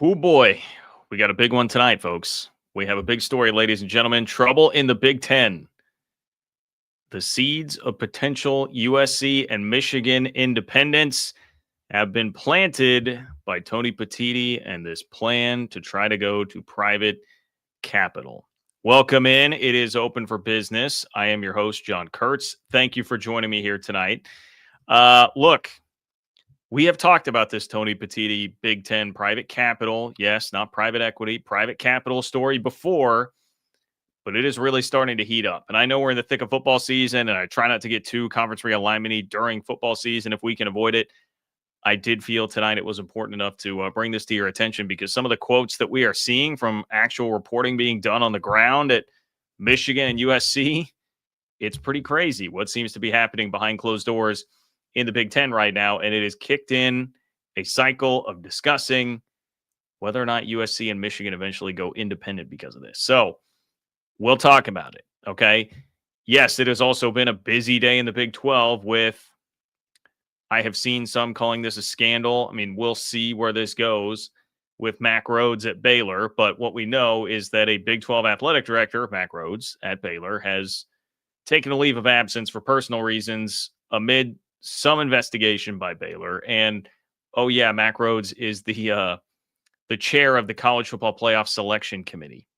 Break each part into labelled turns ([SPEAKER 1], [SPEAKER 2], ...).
[SPEAKER 1] Oh boy, we got a big one tonight, folks. We have a big story, ladies and gentlemen. Trouble in the Big Ten. The seeds of potential USC and Michigan independence have been planted by Tony Petitti and this plan to try to go to private capital. Welcome in. It is open for business. I am your host, John Kurtz. Thank you for joining me here tonight. Look, we have talked about this Tony Petitti Big Ten private capital. Yes, not private equity, private capital story before, but it is really starting to heat up. And I know we're in the thick of football season, and I try not to get too conference realignment-y during football season if we can avoid it. I did feel tonight it was important enough to bring this to your attention because some of the quotes that we are seeing from actual reporting being done on the ground at Michigan and USC, it's pretty crazy what seems to be happening behind closed doors in the Big Ten right now, and it has kicked in a cycle of discussing whether or not USC and Michigan eventually go independent because of this. So we'll talk about it, okay? Yes, it has also been a busy day in the Big 12 with, I have seen some calling this a scandal. I mean, we'll see where this goes with Mack Rhoades at Baylor, but what we know is that a Big 12 athletic director, Mack Rhoades at Baylor, has taken a leave of absence for personal reasons amid some investigation by Baylor. And, oh yeah, Mack Rhoades is the chair of the College Football Playoff Selection Committee.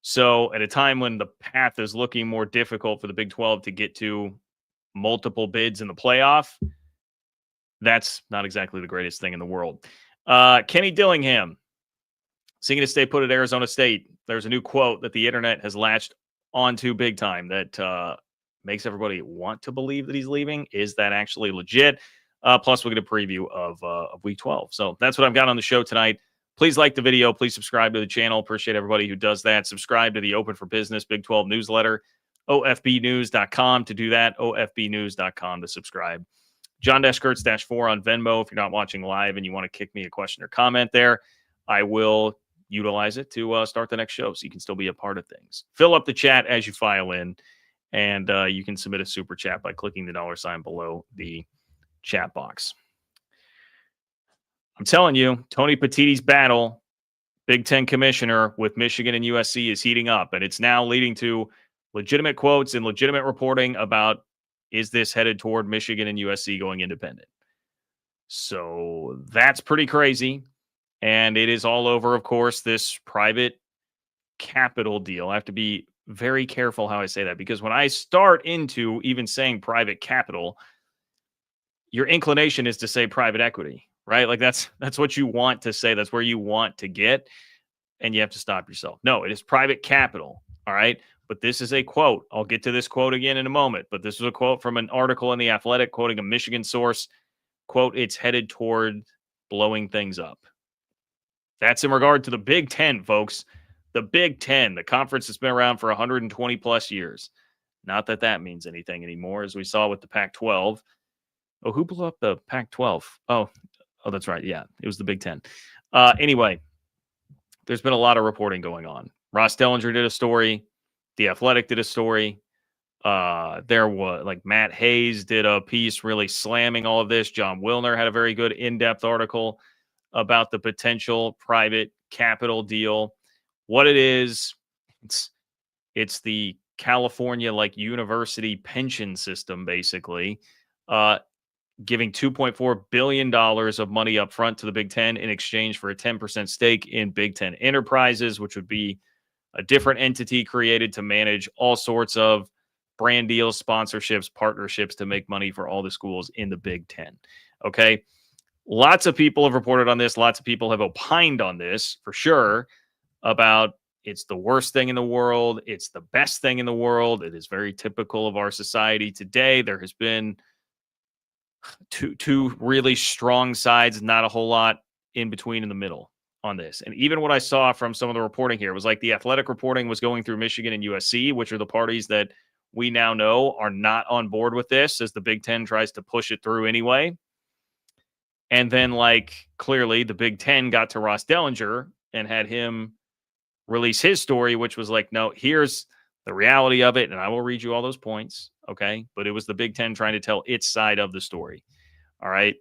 [SPEAKER 1] So at a time when the path is looking more difficult for the Big 12 to get to multiple bids in the playoff, that's not exactly the greatest thing in the world. Kenny Dillingham, seeking to stay put at Arizona State. There's a new quote that the internet has latched onto big time that makes everybody want to believe that he's leaving. Is that actually legit? Plus, we'll get a preview of Week 12. So that's what I've got on the show tonight. Please like the video. Please subscribe to the channel. Appreciate everybody who does that. Subscribe to the Open for Business Big 12 newsletter, ofbnews.com to do that, ofbnews.com to subscribe. John-Kurtz-4 on Venmo. If you're not watching live and you want to kick me a question or comment there, I will utilize it to start the next show so you can still be a part of things. Fill up the chat as you file in, and you can submit a super chat by clicking the $ below the chat box. I'm telling you, Tony Petitti's battle, Big Ten commissioner with Michigan and USC, is heating up, and it's now leading to legitimate quotes and legitimate reporting about, is this headed toward Michigan and USC going independent? So that's pretty crazy. And it is all over, of course, this private capital deal. I have to be very careful how I say that, because when I start into even saying private capital, your inclination is to say private equity, right? Like that's what you want to say. That's where you want to get. And you have to stop yourself. No, it is private capital. All right. But this is a quote. I'll get to this quote again in a moment. But this is a quote from an article in The Athletic quoting a Michigan source. Quote, it's headed toward blowing things up. That's in regard to the Big Ten, folks. The Big Ten, the conference that's been around for 120 plus years. Not that that means anything anymore, as we saw with the Pac-12. Oh, who blew up the Pac-12? Oh, that's right. Yeah, it was the Big Ten. Anyway, there's been a lot of reporting going on. Ross Dellinger did a story. The Athletic did a story. There was, like, Matt Hayes did a piece really slamming all of this. Jon Wilner had a very good in-depth article about the potential private capital deal. What it is, it's the California, like, university pension system, basically, giving $2.4 billion of money up front to the Big Ten in exchange for a 10% stake in Big Ten Enterprises, which would be a different entity created to manage all sorts of brand deals, sponsorships, partnerships to make money for all the schools in the Big Ten. Okay. Lots of people have reported on this. Lots of people have opined on this for sure about it's the worst thing in the world. It's the best thing in the world. It is very typical of our society today. There has been two really strong sides, not a whole lot in between in the middle on this. And even what I saw from some of the reporting here was like the Athletic reporting was going through Michigan and USC, which are the parties that we now know are not on board with this, as the Big Ten tries to push it through anyway. And then, like, clearly the Big Ten got to Ross Dellinger and had him release his story, which was like, no, here's the reality of it. And I will read you all those points. Okay. But it was the Big Ten trying to tell its side of the story. All right.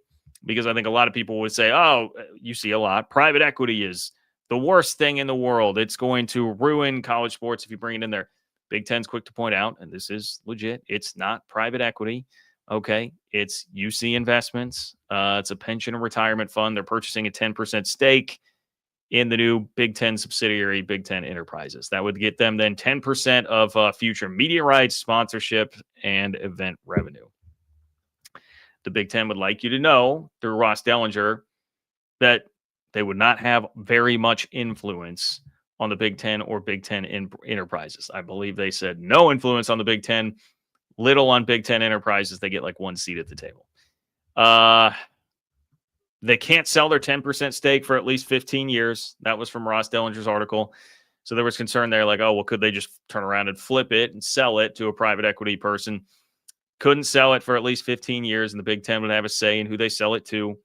[SPEAKER 1] because I think a lot of people would say, oh, you see a lot. Private equity is the worst thing in the world. It's going to ruin college sports if you bring it in there. Big Ten's quick to point out, and this is legit, it's not private equity. Okay, it's UC Investments. It's a pension and retirement fund. They're purchasing a 10% stake in the new Big Ten subsidiary, Big Ten Enterprises. That would get them then 10% of future media rights, sponsorship, and event revenue. The Big Ten would like you to know through Ross Dellinger that they would not have very much influence on the Big Ten or Big Ten Enterprises. I believe they said no influence on the Big Ten, little on Big Ten Enterprises. They get like one seat at the table. They can't sell their 10% stake for at least 15 years. That was from Ross Dellinger's article. So there was concern there, like, oh, well, could they just turn around and flip it and sell it to a private equity person? Couldn't sell it for at least 15 years, and the Big Ten would have a say in who they sell it to.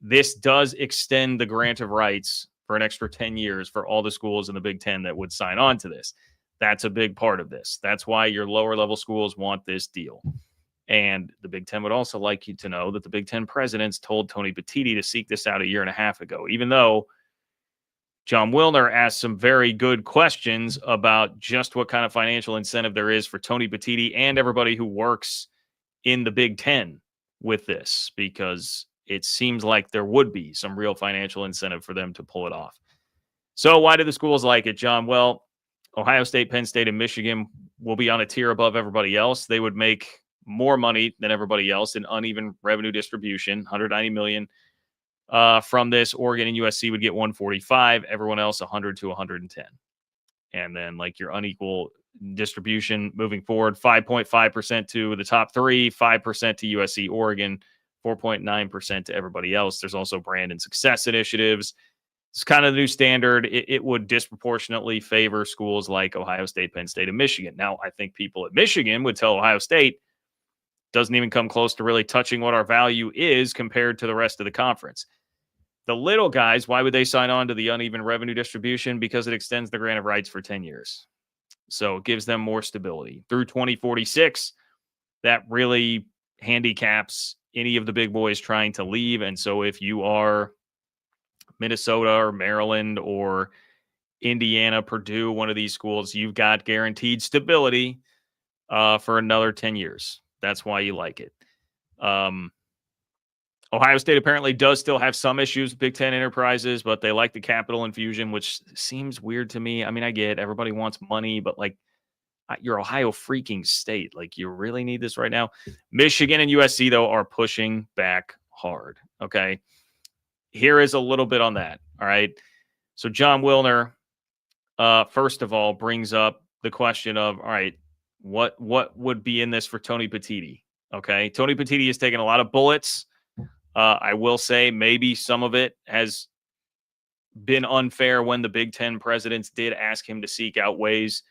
[SPEAKER 1] This does extend the grant of rights for an extra 10 years for all the schools in the Big Ten that would sign on to this. That's a big part of this. That's why your lower level schools want this deal. And the Big Ten would also like you to know that the Big Ten presidents told Tony Petitti to seek this out a year and a half ago, even though Jon Wilner asked some very good questions about just what kind of financial incentive there is for Tony Petitti and everybody who works in the Big Ten with this, because it seems like there would be some real financial incentive for them to pull it off. So why do the schools like it, John? Well, Ohio State, Penn State, and Michigan will be on a tier above everybody else. They would make more money than everybody else in uneven revenue distribution, $190 million from this. Oregon and USC would get 145, everyone else 100 to 110. And then like your unequal distribution moving forward, 5.5% to the top three, 5% to USC, Oregon, 4.9% to everybody else. There's also brand and success initiatives. It's kind of the new standard. It would disproportionately favor schools like Ohio State, Penn State, and Michigan. Now, I think people at Michigan would tell Ohio State, doesn't even come close to really touching what our value is compared to the rest of the conference. The little guys, why would they sign on to the uneven revenue distribution? Because it extends the grant of rights for 10 years. So it gives them more stability. Through 2046, that really handicaps any of the big boys trying to leave. And so if you are Minnesota or Maryland or Indiana, Purdue, one of these schools, you've got guaranteed stability for another 10 years. That's why you like it. Ohio State apparently does still have some issues with Big Ten Enterprises, but they like the capital infusion, which seems weird to me. I mean, I get everybody wants money, but like you're Ohio freaking State. Like you really need this right now. Michigan and USC, though, are pushing back hard. Okay. Here is a little bit on that. All right. So Jon Wilner, first of all, brings up the question of, all right, what would be in this for Tony Petitti? Okay. Tony Petitti has taken a lot of bullets. I will say maybe some of it has been unfair when the Big Ten presidents did ask him to seek out ways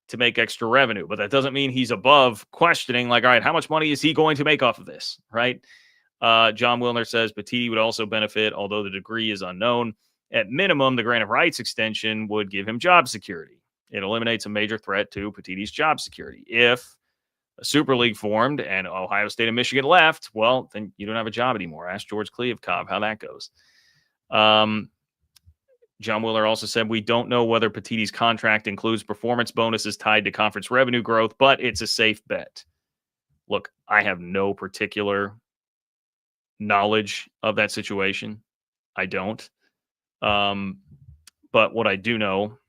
[SPEAKER 1] to make extra revenue, but that doesn't mean he's above questioning, like, all right, how much money is he going to make off of this? Right. Jon Wilner says Petitti would also benefit, although the degree is unknown. At minimum, the grant of rights extension would give him job security. It eliminates a major threat to Petitti's job security. If a Super League formed and Ohio State and Michigan left, well, then you don't have a job anymore. Ask George Kliavkov how that goes. Jon Wilner also said, we don't know whether Petitti's contract includes performance bonuses tied to conference revenue growth, but it's a safe bet. Look, I have no particular knowledge of that situation. I don't. But what I do know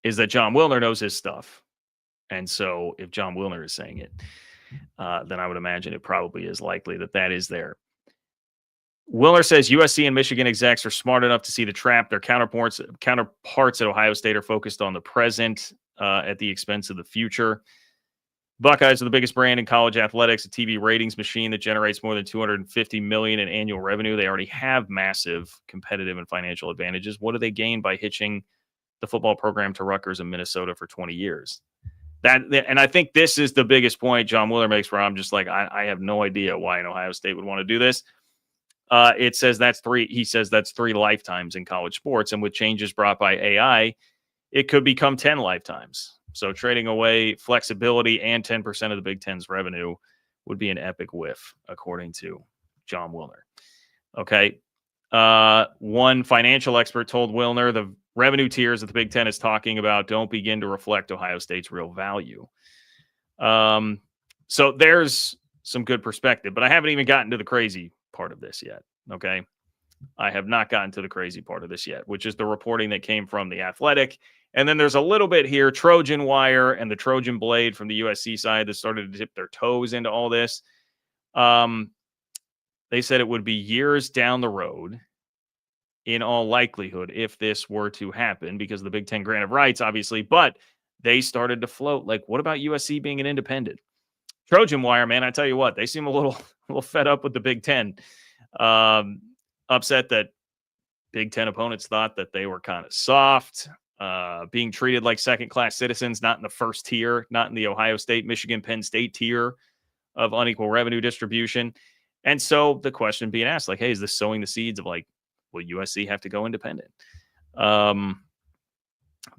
[SPEAKER 1] is that Jon Wilner knows his stuff. And so if Jon Wilner is saying it, then I would imagine it probably is likely that that is there. Wilner says USC and Michigan execs are smart enough to see the trap. Their counterparts at Ohio State are focused on the present at the expense of the future. Buckeyes are the biggest brand in college athletics, a TV ratings machine that generates more than $250 million in annual revenue. They already have massive competitive and financial advantages. What do they gain by hitching the football program to Rutgers and Minnesota for 20 years? And I think this is the biggest point Jon Wilner makes, where I'm just like, I have no idea why an Ohio State would want to do this. It says that's three. He says that's 3 lifetimes in college sports. And with changes brought by AI, it could become 10 lifetimes. So trading away flexibility and 10% of the Big Ten's revenue would be an epic whiff, according to Jon Wilner. Okay. One financial expert told Wilner the revenue tiers that the Big Ten is talking about don't begin to reflect Ohio State's real value. So there's some good perspective, but I haven't even gotten to the crazy part of this yet. Okay. I have not gotten to the crazy part of this yet, which is the reporting that came from The Athletic. And then there's a little bit here, Trojan Wire and the Trojan Blade from the USC side that started to dip their toes into all this. They said it would be years down the road, in all likelihood, if this were to happen, because of the Big Ten grant of rights, obviously. But they started to float, like, what about USC being an independent? Trojan Wire, man, I tell you what, they seem a little fed up with the Big Ten. Upset that Big Ten opponents thought that they were kind of soft, being treated like second-class citizens, not in the first tier, not in the Ohio State, Michigan, Penn State tier of unequal revenue distribution. And so the question being asked, like, hey, is this sowing the seeds of, like, will USC have to go independent?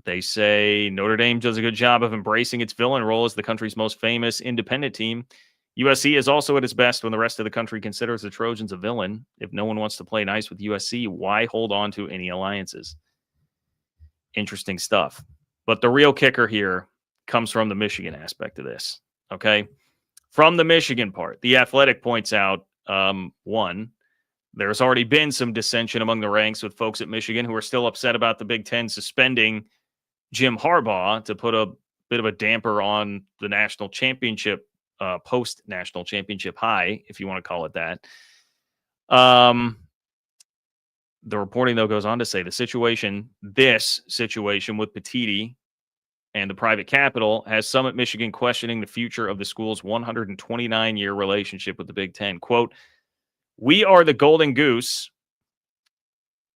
[SPEAKER 1] They say Notre Dame does a good job of embracing its villain role as the country's most famous independent team. USC is also at its best when the rest of the country considers the Trojans a villain. If no one wants to play nice with USC, why hold on to any alliances? Interesting stuff. But the real kicker here comes from the Michigan aspect of this. Okay. From the Michigan part, The Athletic points out, one, there's already been some dissension among the ranks with folks at Michigan who are still upset about the Big Ten suspending Jim Harbaugh to put a bit of a damper on the national championship, post-national championship high, if you want to call it that. The reporting, though, goes on to say this situation with Petiti and the private capital has some at Michigan questioning the future of the school's 129-year relationship with the Big Ten. Quote, "We are the golden goose,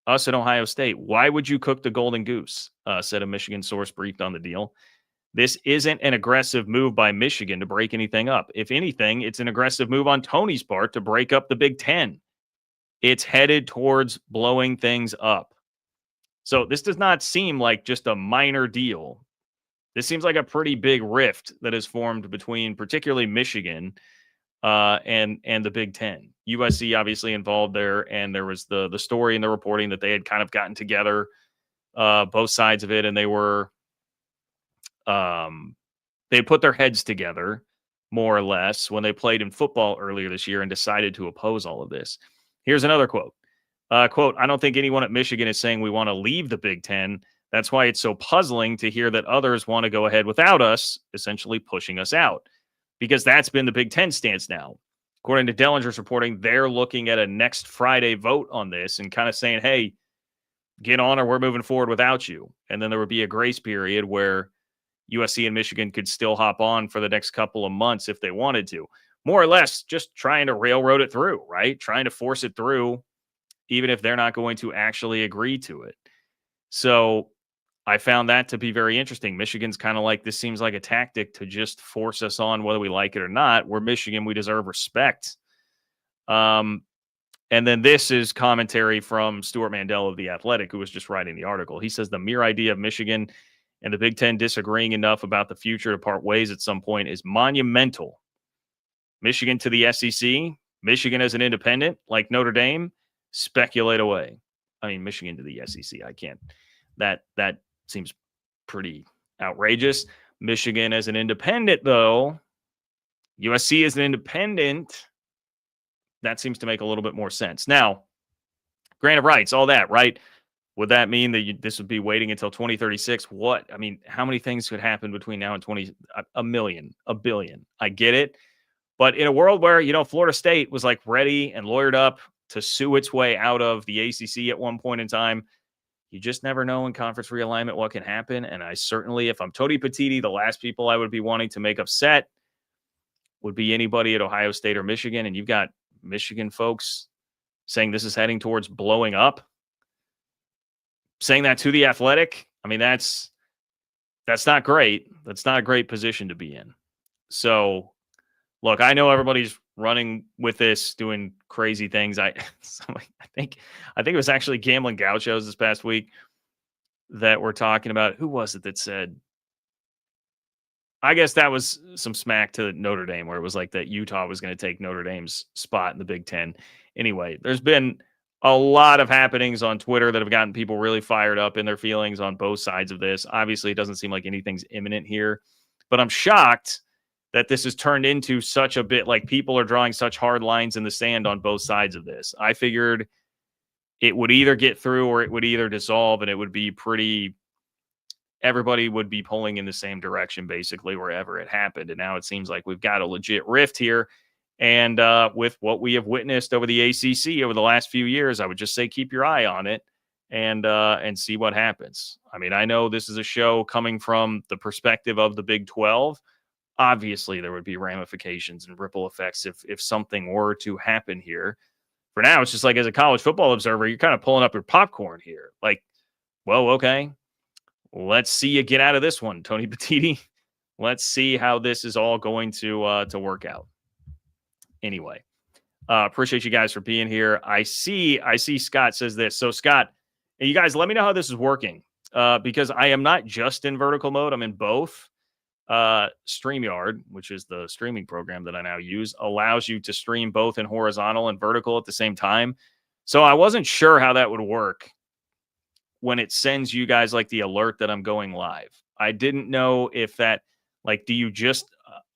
[SPEAKER 1] us at Ohio State. Why would you cook the golden goose?" Said a Michigan source briefed on the deal. This isn't an aggressive move by Michigan to break anything up. If anything, it's an aggressive move on Tony's part to break up the Big Ten. It's headed towards blowing things up. So this does not seem like just a minor deal. This seems like a pretty big rift that has formed between particularly Michigan and the Big Ten. USC obviously involved there, and there was the story in the reporting that they had kind of gotten together, both sides of it, and they were they put their heads together more or less when they played in football earlier this year and decided to oppose all of this. Here's another quote. Quote, "I don't think anyone at Michigan is saying we want to leave the Big Ten. That's why it's so puzzling to hear that others want to go ahead without us, essentially pushing us out, because that's been the Big Ten stance now. According to Dellinger's reporting, they're looking at a next Friday vote on this and kind of saying, hey, get on or we're moving forward without you. And then there would be a grace period where USC and Michigan could still hop on for the next couple of months if they wanted to. More or less just trying to railroad it through, right? Trying to force it through, even if they're not going to actually agree to it. So I found that to be very interesting. Michigan's kind of like, this seems like a tactic to just force us on whether we like it or not. We're Michigan. We deserve respect. And then this is commentary from Stuart Mandel of The Athletic, who was just writing the article. He says the mere idea of Michigan and the Big Ten disagreeing enough about the future to part ways at some point is monumental. Michigan to the SEC, Michigan as an independent, like Notre Dame, speculate away. I mean, Michigan to the SEC, I can't. That seems pretty outrageous. Michigan as an independent, though, USC as an independent, that seems to make a little bit more sense. Now, grant of rights, all that, right? Would that mean that this would be waiting until 2036? What? I mean, how many things could happen between now and a million, a billion? I get it. But in a world where, Florida State was like ready and lawyered up to sue its way out of the ACC at one point in time, you just never know in conference realignment what can happen. And I certainly, if I'm Tony Petitti, the last people I would be wanting to make upset would be anybody at Ohio State or Michigan. And you've got Michigan folks saying this is heading towards blowing up. Saying that to The Athletic, I mean, that's not great. That's not a great position to be in. So, look, I know everybody's running with this, doing crazy things. I think it was actually Gambling Gauchos this past week that we're talking about. Who was it that said? I guess that was some smack to Notre Dame, where it was like that Utah was going to take Notre Dame's spot in the Big Ten. Anyway, there's been a lot of happenings on Twitter that have gotten people really fired up in their feelings on both sides of this. Obviously, it doesn't seem like anything's imminent here, but I'm shocked that this has turned into such a bit like people are drawing such hard lines in the sand on both sides of this. I figured it would either get through or it would either dissolve, and it would be pretty, everybody would be pulling in the same direction basically wherever it happened. And now it seems like we've got a legit rift here. And with what we have witnessed over the ACC over the last few years, I would just say keep your eye on it and see what happens. I mean, I know this is a show coming from the perspective of the Big 12. Obviously, there would be ramifications and ripple effects if something were to happen here. For now, it's just like as a college football observer, you're kind of pulling up your popcorn here. Like, well, okay, let's see you get out of this one, Tony Petiti. Let's see how this is all going to work out. Anyway, appreciate you guys for being here. I see Scott says this. So Scott, and you guys, let me know how this is working because I am not just in vertical mode. I'm in both. StreamYard, which is the streaming program that I now use, allows you to stream both in horizontal and vertical at the same time. So I wasn't sure how that would work when it sends you guys like the alert that I'm going live. I didn't know if that, like, do you just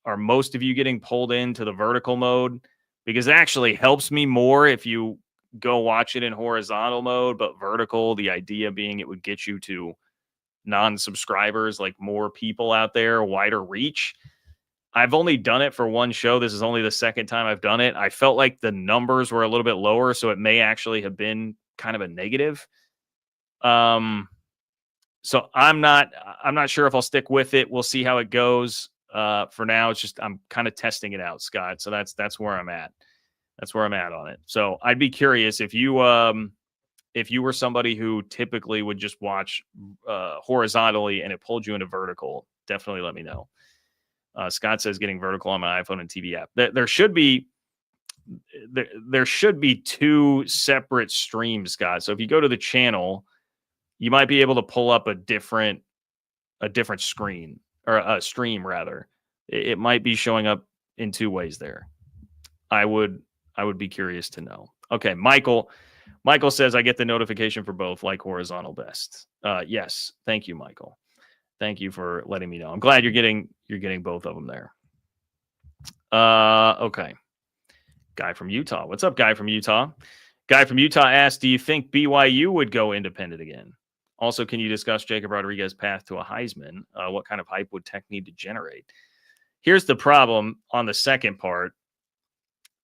[SPEAKER 1] are most of you getting pulled into the vertical mode? Because it actually helps me more if you go watch it in horizontal mode, but vertical, the idea being it would get you to non-subscribers, like more people out there, wider reach. I've only done it for one show. This is only the second time I've done it. I felt like the numbers were a little bit lower, so it may actually have been kind of a negative. So I'm not sure if I'll stick with it. We'll see how it goes. For now, it's just I'm kind of testing it out, Scott. So that's where I'm at. That's where I'm at on it. So I'd be curious if you were somebody who typically would just watch horizontally and it pulled you into vertical. Definitely let me know. Scott says getting vertical on my iPhone and TV app. There should be two separate streams, Scott. So if you go to the channel, you might be able to pull up a different screen. Or a stream rather. It might be showing up in two ways there. I would be curious to know. Okay, Michael says I get the notification for both, like horizontal best. Yes, thank you, Michael. Thank you for letting me know. I'm glad you're getting both of them there. Okay. Guy from Utah. What's up, guy from Utah? Guy from Utah asked, do you think BYU would go independent again? Also, can you discuss Jacob Rodriguez's path to a Heisman? What kind of hype would Tech need to generate? Here's the problem on the second part.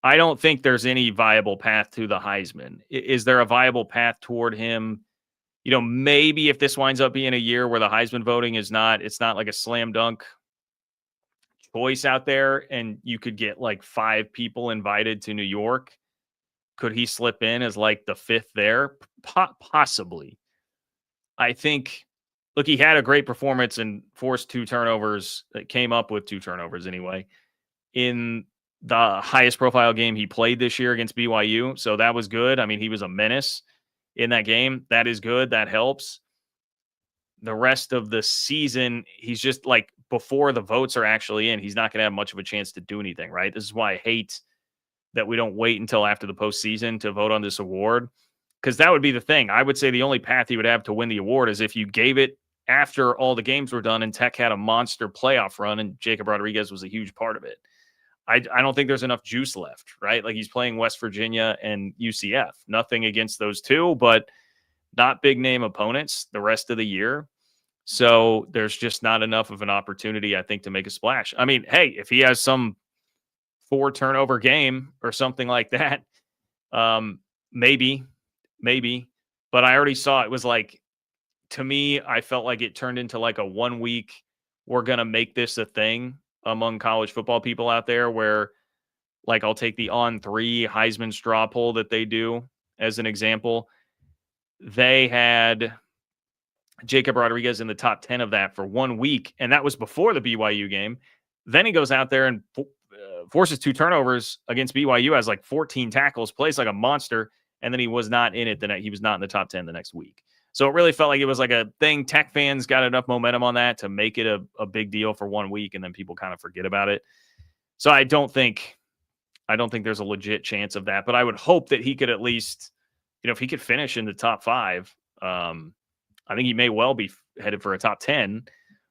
[SPEAKER 1] I don't think there's any viable path to the Heisman. Is there a viable path toward him? You know, maybe if this winds up being a year where the Heisman voting it's not like a slam dunk choice out there and you could get like 5 people invited to New York. Could he slip in as like the 5th there? Possibly. I think, look, he had a great performance and forced 2 turnovers. That came up with 2 turnovers anyway in the highest profile game he played this year against BYU. So that was good. I mean, he was a menace in that game. That is good. That helps. The rest of the season, he's just like before the votes are actually in, he's not going to have much of a chance to do anything, right? This is why I hate that we don't wait until after the postseason to vote on this award. Because that would be the thing. I would say the only path he would have to win the award is if you gave it after all the games were done and Tech had a monster playoff run and Jacob Rodriguez was a huge part of it. I don't think there's enough juice left, right? Like he's playing West Virginia and UCF. Nothing against those two, but not big name opponents the rest of the year. So there's just not enough of an opportunity, I think, to make a splash. I mean, hey, if he has some 4 turnover game or something like that, maybe, but I already saw it was like, to me, I felt like it turned into like a 1 week, we're going to make this a thing among college football people out there where like, I'll take the On 3 Heisman straw poll that they do as an example. They had Jacob Rodriguez in the top 10 of that for 1 week. And that was before the BYU game. Then he goes out there and forces 2 turnovers against BYU, has like 14 tackles, plays like a monster. And then he was not in it. He was not in the top 10 the next week. So it really felt like it was like a thing. Tech fans got enough momentum on that to make it a big deal for 1 week. And then people kind of forget about it. So I don't think I don't think there's a legit chance of that, but I would hope that he could at least, if he could finish in the top 5, I think he may well be headed for a top 10,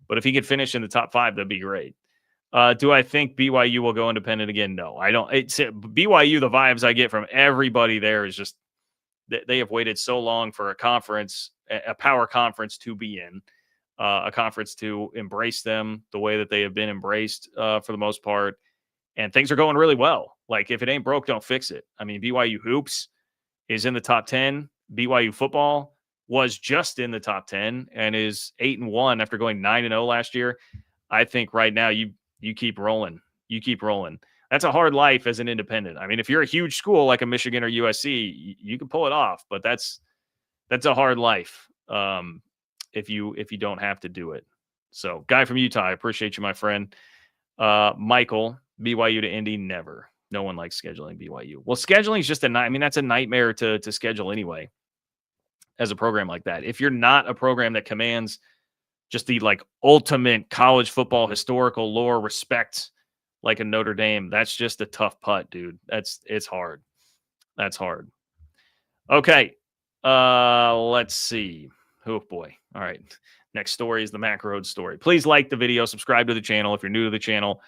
[SPEAKER 1] but if he could finish in the top 5, that'd be great. Do I think BYU will go independent again? No, I don't. It's BYU. The vibes I get from everybody there is just that they have waited so long for a conference, a power conference to be in, a conference to embrace them the way that they have been embraced for the most part. And things are going really well. Like, if it ain't broke, don't fix it. I mean, BYU hoops is in the top 10. BYU football was just in the top 10 and is 8-1 after going 9-0 last year. I think right now you keep rolling. You keep rolling. That's a hard life as an independent. I mean, if you're a huge school like a Michigan or USC, you can pull it off, but that's a hard life if you don't have to do it. So, guy from Utah, I appreciate you, my friend. Michael, BYU to Indy, never. No one likes scheduling BYU. Well, scheduling is just that's a nightmare to schedule anyway as a program like that. If you're not a program that commands just the ultimate college football historical lore respect like a Notre Dame, that's just a tough putt, dude. It's hard. That's hard. Okay. Let's see. Oh boy. All right. Next story is the Mack Rhoades story. Please like the video, subscribe to the channel if you're new to the channel.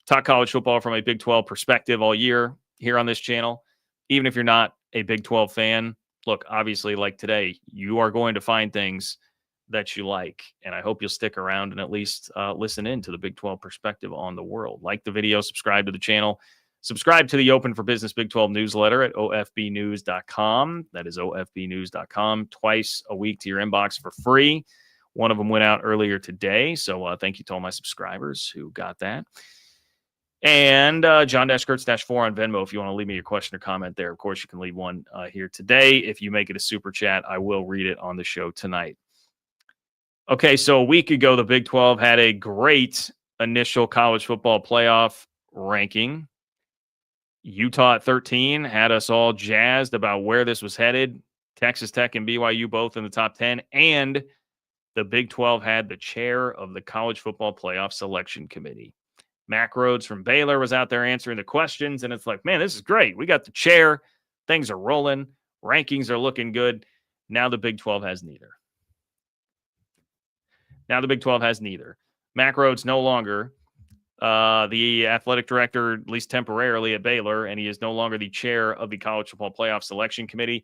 [SPEAKER 1] Talk college football from a Big 12 perspective all year here on this channel. Even if you're not a Big 12 fan, look, obviously, like today, you are going to find things that you like, and I hope you'll stick around and at least listen in to the Big 12 perspective on the world. Like the video, subscribe to the channel, subscribe to the Open for Business Big 12 newsletter at ofbnews.com. That is ofbnews.com, twice a week to your inbox for free. One of them went out earlier today, so thank you to all my subscribers who got that. And John-Kurtz-4 on Venmo if you want to leave me your question or comment there. Of course, you can leave one here today. If you make it a super chat, I will read it on the show tonight. Okay, so a week ago, the Big 12 had a great initial college football playoff ranking. Utah at 13 had us all jazzed about where this was headed. Texas Tech and BYU both in the top 10. And the Big 12 had the chair of the College Football Playoff Selection Committee. Mack Rhoades from Baylor was out there answering the questions, and it's like, man, this is great. We got the chair. Things are rolling. Rankings are looking good. Now the Big 12 has neither. Mack Rhoades no longer the athletic director, at least temporarily, at Baylor, and he is no longer the chair of the College Football Playoff Selection Committee.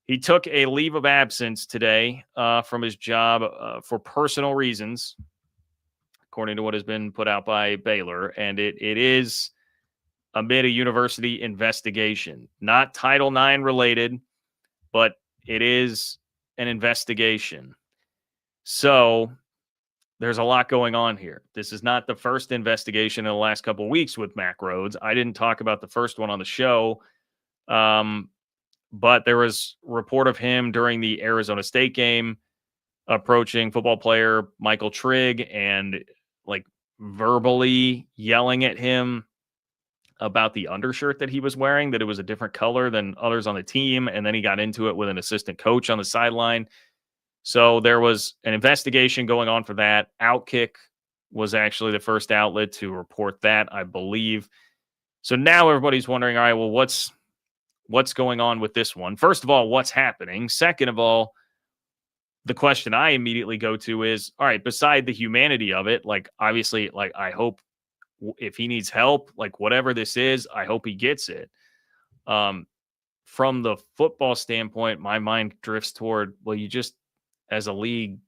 [SPEAKER 1] He took a leave of absence today from his job for personal reasons, according to what has been put out by Baylor, and it is amid a university investigation. Not Title IX related, but it is an investigation. So there's a lot going on here. This is not the first investigation in the last couple of weeks with Mack Rhoades. I didn't talk about the first one on the show, but there was a report of him during the Arizona State game approaching football player Michael Trigg and verbally yelling at him about the undershirt that he was wearing, that it was a different color than others on the team. And then he got into it with an assistant coach on the sideline. So there was an investigation going on for that. Outkick was actually the first outlet to report that, I believe. So now everybody's wondering, all right, well, what's going on with this one? First of all, what's happening? Second of all, the question I immediately go to is, all right, beside the humanity of it, obviously, I hope if he needs help, whatever this is, I hope he gets it. From the football standpoint, my mind drifts toward, well, you just, as a league,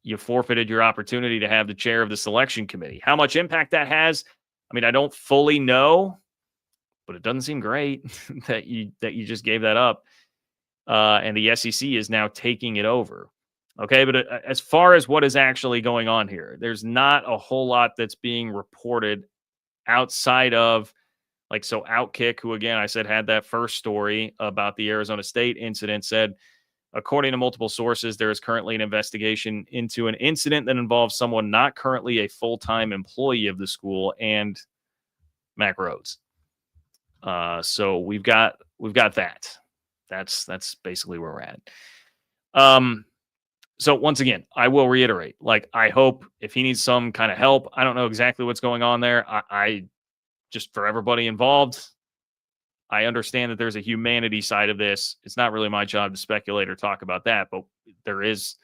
[SPEAKER 1] you forfeited your opportunity to have the chair of the selection committee. How much impact that has, I don't fully know, but it doesn't seem great that you just gave that up. And the SEC is now taking it over. Okay, but as far as what is actually going on here, there's not a whole lot that's being reported outside of, so Outkick, who, again, I said had that first story about the Arizona State incident, said, according to multiple sources, there is currently an investigation into an incident that involves someone not currently a full-time employee of the school and Mack Rhoades. So we've got that. That's basically where we're at. So once again, I will reiterate, I hope if he needs some kind of help, I don't know exactly what's going on there. I just for everybody involved. I understand that there's a humanity side of this. It's not really my job to speculate or talk about that, but there is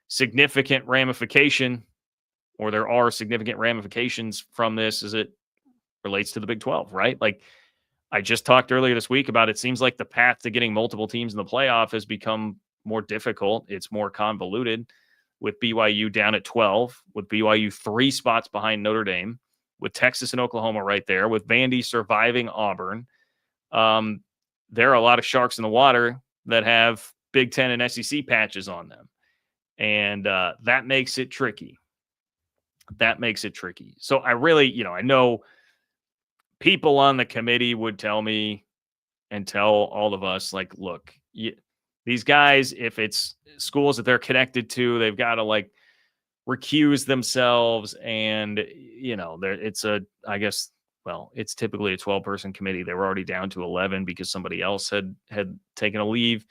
[SPEAKER 1] significant ramification, or there are significant ramifications from this as it relates to the Big 12, right? Like I just talked earlier this week about, it seems like the path to getting multiple teams in the playoff has become more difficult. It's more convoluted, with BYU down at 12, with BYU 3 spots behind Notre Dame, with Texas and Oklahoma right there, with Vandy surviving Auburn. There are a lot of sharks in the water that have Big Ten and SEC patches on them. And that makes it tricky. So I really, I know people on the committee would tell me and tell all of us, like, look, these guys, if it's schools that they're connected to, they've got to like recuse themselves. And, it's it's typically a 12-person committee. They were already down to 11 because somebody else had taken a leave.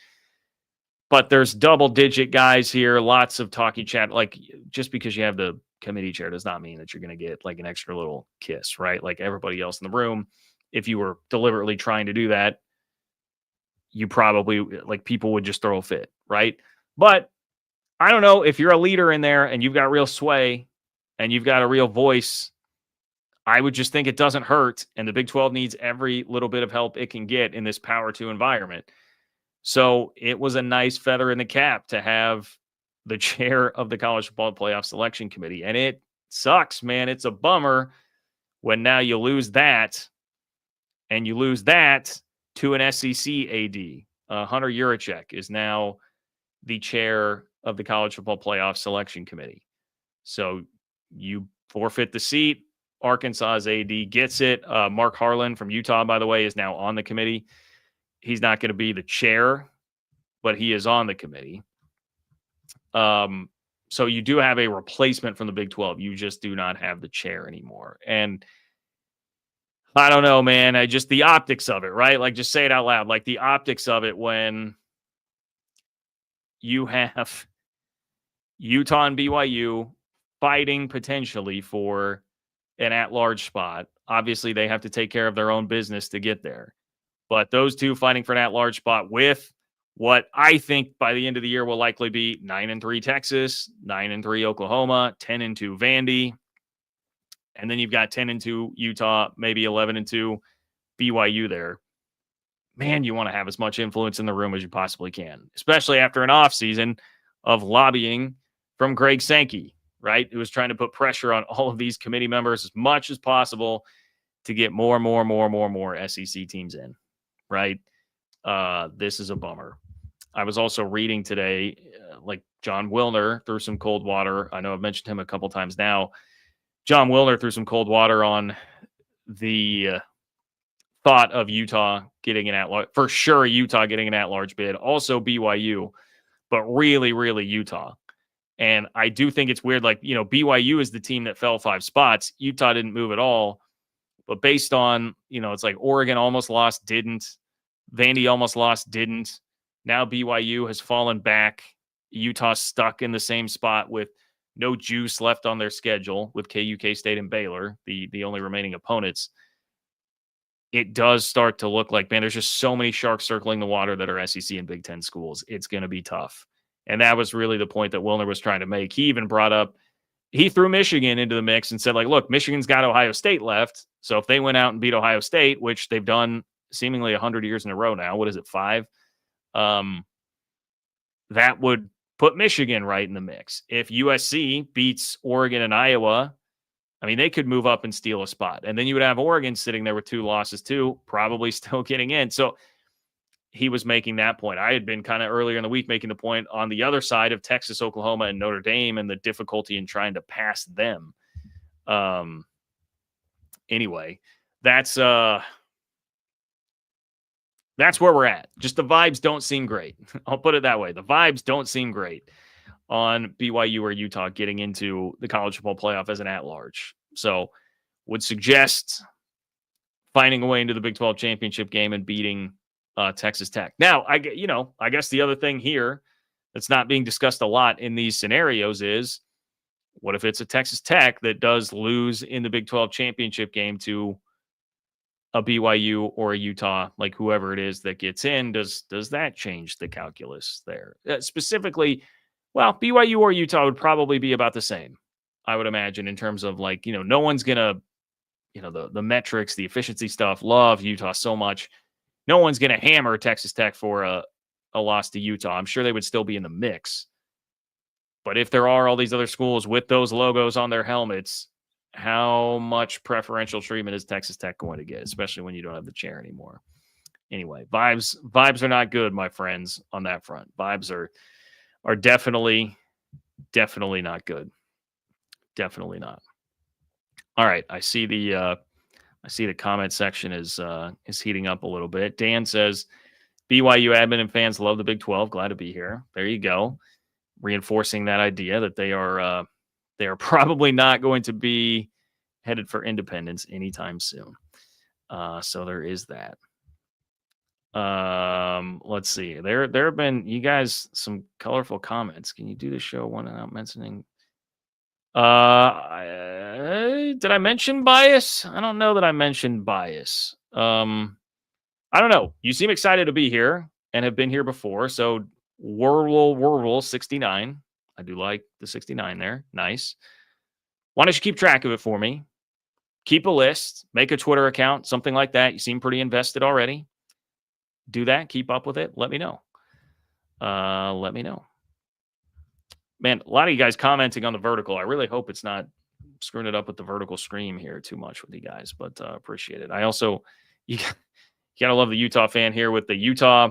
[SPEAKER 1] But there's double-digit guys here, lots of talking chat. Like, just because you have the committee chair does not mean that you're going to get like an extra little kiss, right? Like everybody else in the room, if you were deliberately trying to do that, you probably, like, people would just throw a fit, right? But I don't know, if you're a leader in there and you've got real sway and you've got a real voice, I would just think it doesn't hurt. And the Big 12 needs every little bit of help it can get in this Power 2 environment. So it was a nice feather in the cap to have the chair of the College Football Playoff Selection Committee. And it sucks, man. It's a bummer when now you lose that, and you lose that to an SEC AD. Hunter Yurachek is now the chair of the College Football Playoff Selection Committee. So you forfeit the seat. Arkansas's AD gets it. Mark Harlan from Utah, by the way, is now on the committee. He's not going to be the chair, but he is on the committee. So you do have a replacement from the Big 12. You just do not have the chair anymore. And I don't know, man. Just the optics of it, right? Like, just say it out loud. Like, the optics of it when you have Utah and BYU fighting potentially for an at-large spot. Obviously, they have to take care of their own business to get there. But those two fighting for an at-large spot with what I think by the end of the year will likely be 9-3 Texas, 9-3 Oklahoma, 10-2 Vandy. And then you've got 10-2 Utah, maybe 11-2 BYU there. Man, you want to have as much influence in the room as you possibly can, especially after an offseason of lobbying from Greg Sankey, right? Who was trying to put pressure on all of these committee members as much as possible to get more SEC teams in, right? This is a bummer. I was also reading today, like Jon Wilner threw some cold water. I know I've mentioned him a couple times now. Jon Wilner threw some cold water on the thought of Utah getting an at-large. For sure, Utah getting an at-large bid. Also BYU, but really, really Utah. And I do think it's weird. Like, BYU is the team that fell 5 spots. Utah didn't move at all. But based on, it's like Oregon almost lost, didn't. Vandy almost lost, didn't. Now BYU has fallen back. Utah's stuck in the same spot with no juice left on their schedule with KU, K-State, and Baylor, the only remaining opponents. It does start to look like, man, there's just so many sharks circling the water that are SEC and Big Ten schools. It's going to be tough. And that was really the point that Wilner was trying to make. He even brought up, he threw Michigan into the mix and said, like, look, Michigan's got Ohio State left. So if they went out and beat Ohio State, which they've done seemingly 100 years in a row now, what is it, 5? That would put Michigan right in the mix. If USC beats Oregon and Iowa, I mean, they could move up and steal a spot. And then you would have Oregon sitting there with 2 losses too, probably still getting in. So he was making that point. I had been kind of earlier in the week making the point on the other side of Texas, Oklahoma, and Notre Dame and the difficulty in trying to pass them. Anyway, that's where we're at. Just the vibes don't seem great. I'll put it that way. The vibes don't seem great on BYU or Utah getting into the college football playoff as an at-large. So would suggest finding a way into the Big 12 championship game and beating Texas Tech. Now, I guess the other thing here that's not being discussed a lot in these scenarios is, what if it's a Texas Tech that does lose in the Big 12 championship game to a BYU or a Utah, like whoever it is that gets in, does that change the calculus there? Specifically, well, BYU or Utah would probably be about the same, I would imagine, in terms of like, no one's going to, the metrics, the efficiency stuff, love Utah so much. No one's going to hammer Texas Tech for a loss to Utah. I'm sure they would still be in the mix. But if there are all these other schools with those logos on their helmets, how much preferential treatment is Texas Tech going to get, especially when you don't have the chair anymore? Anyway, vibes are not good, my friends, on that front. Vibes are definitely not good. Definitely not. All right, I see the comment section is heating up a little bit. Dan says, BYU admin and fans love the Big 12. Glad to be here. There you go. Reinforcing that idea that they are probably not going to be headed for independence anytime soon. So there is that. Let's see. There have been, you guys, some colorful comments. Can you do the show one without mentioning? Did I mention bias? I don't know that I mentioned bias. I don't know. You seem excited to be here and have been here before. So Whirl 69. I do like the 69 there. Nice. Why don't you keep track of it for me? Keep a list. Make a Twitter account, something like that. You seem pretty invested already. Do that. Keep up with it. Let me know. Let me know. Man, a lot of you guys commenting on the vertical. I really hope it's not screwing it up with the vertical stream here too much with you guys, but appreciate it. I also, you got to love the Utah fan here with the Utah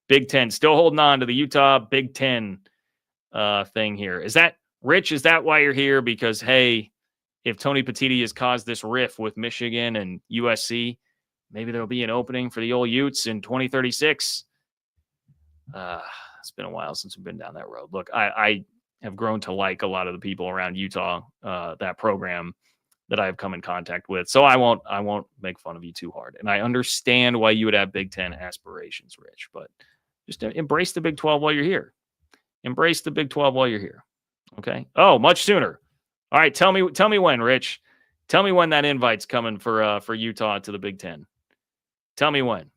[SPEAKER 1] Big Ten. Still holding on to the Utah Big Ten thing here. Is that, Rich, is that why you're here? Because, hey, if Tony Petitti has caused this riff with Michigan and USC, maybe there'll be an opening for the old Utes in 2036. It's been a while since we've been down that road. Look, I have grown to like a lot of the people around Utah, that program that I've come in contact with. So I won't make fun of you too hard. And I understand why you would have Big Ten aspirations, Rich, but just embrace the Big 12 while you're here. Embrace the Big 12 while you're here. Okay. Oh, much sooner. All right. Tell me when, Rich. Tell me when that invite's coming for Utah to the Big Ten. Tell me when.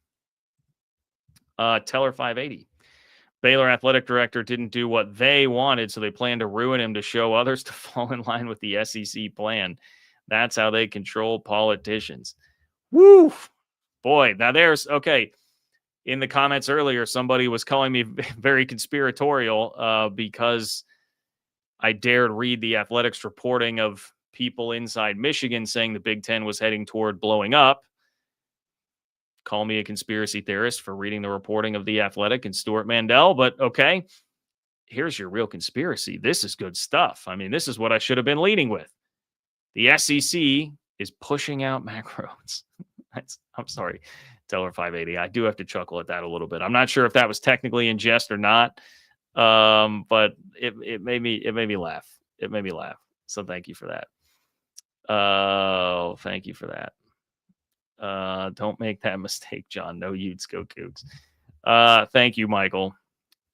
[SPEAKER 1] Teller 580. Baylor athletic director didn't do what they wanted, so they plan to ruin him to show others to fall in line with the SEC plan. That's how they control politicians. Woo! Boy, now there's, okay. In the comments earlier, somebody was calling me very conspiratorial because I dared read the Athletics reporting of people inside Michigan saying the Big Ten was heading toward blowing up. Call me a conspiracy theorist for reading the reporting of the Athletic and Stuart Mandel, but okay, here's your real conspiracy. This is good stuff. I mean, this is what I should have been leading with. The SEC is pushing out Mack Rhoades. I'm sorry, Teller 580. I do have to chuckle at that a little bit. I'm not sure if that was technically in jest or not, but it made me laugh. It made me laugh. So thank you for that. Thank you for that. Don't make that mistake, John. No Utes, go Cougs. Thank you, Michael.